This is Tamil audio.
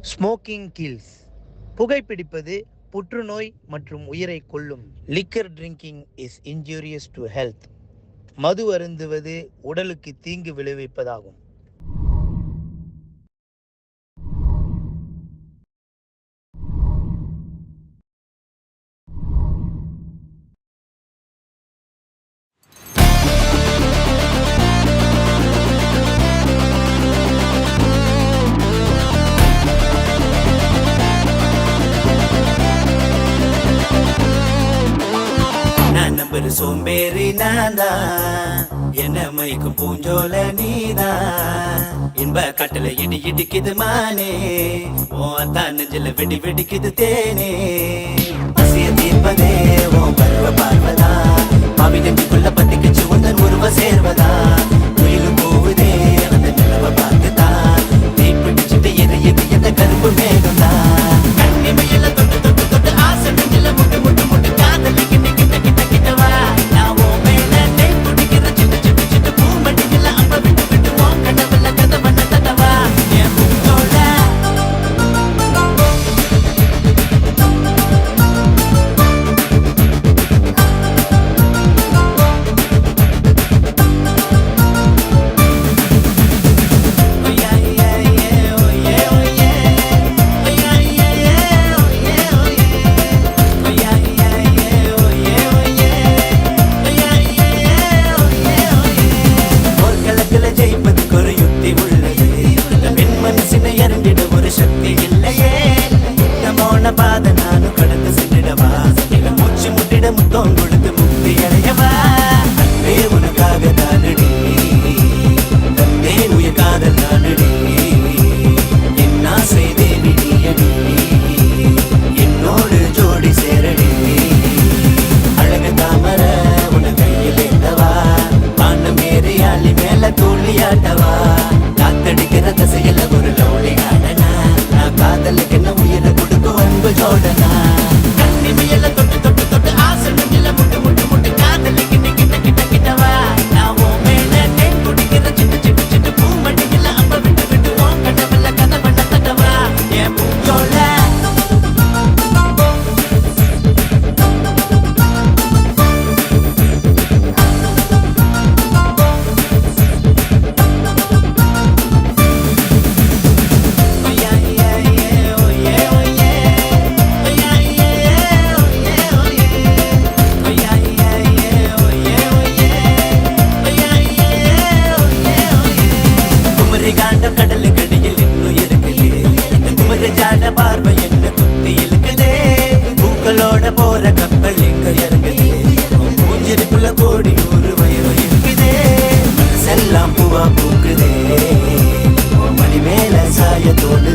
Smoking kills. புகைப்பிடிப்பது புற்றுநோய் மற்றும் உயிரை கொல்லும். Liquor drinking is injurious to health. மது அருந்துவது உடலுக்கு தீங்கு விளைவிப்பதாகும். சோம்பேறி நான்தான், என்ன மைக்கும் பூஞ்சோல நீதான். இன்ப கட்டளை இடி இடிக்குது மானே, உன் தான் நெஞ்சில வெடி வெடிக்குது தேனே. பசிய தீர்ப்பதே உன் பருவ பார்வதா, பாவி நெஞ்சுக்குள்ள பத்திக்குச்சு உந்தன் உருவ சேர்வதா. குயிலும் போகுதே அந்த நிலவ பார்த்துதான், தீ பிடிச்சிட்டு எரியுது எந்த கருப்பு மேகம்தான். கண்ணிமையில தொட்டு தொட்டு தொட்டு ஆசை நெஞ்சில முட்டு முட்டு முட்டு காதலிக்கு பாத நானும் கடந்து சென்றிடவா, மூச்சு முட்டிட முத்தம் கொடுத்து முக்தி அடையவா. அன்பே உனக்காக தானடி, தந்தே உயிர் காதல் தானடி. என் ஆசை தேவி நீயடி, என்னோடு ஜோடி சேரடி. அழகு தாமர உன கையில் ஏந்தவா, பாண்டம் ஏறி அள்ளி மேல தூளியாட்டவா. காத்தடிக்கிற தசையில ஒரு லோலி ஆடனா, நான் காதலுக்கு என்ன உயிரை கொடுக்கும் அன்பு ஜோடனா. கண்ணிமையில தொட்டு தொட்டு தொட்டு ஆசை நெஞ்சில முட்டு முட்டு முட்டு காதலுக்கு நீ கிட்ட கிட்ட கிட்டவா. நான் உன் மேல தேன் குடிக்கிற சிட்டு சிட்டு சிட்டு பூ மடிக்கல அப்ப விட்டு விட்டு உன் கடவுள கதை பண்ண தட்டவா. என் பூஞ்சோல கடலு கடியில் இன்னும் இருக்குது, குமரி ஜாட பார்வை என்ன குத்தி இழுக்குதே. பூக்களோட போற கப்பல் எங்க இறங்குது, மூஞ்சிருக்குள்ள கோடி நூறு வயிறு இருக்குதே. செல்லாம் பூவா பூக்குதே, மணி மேல சாய தோடு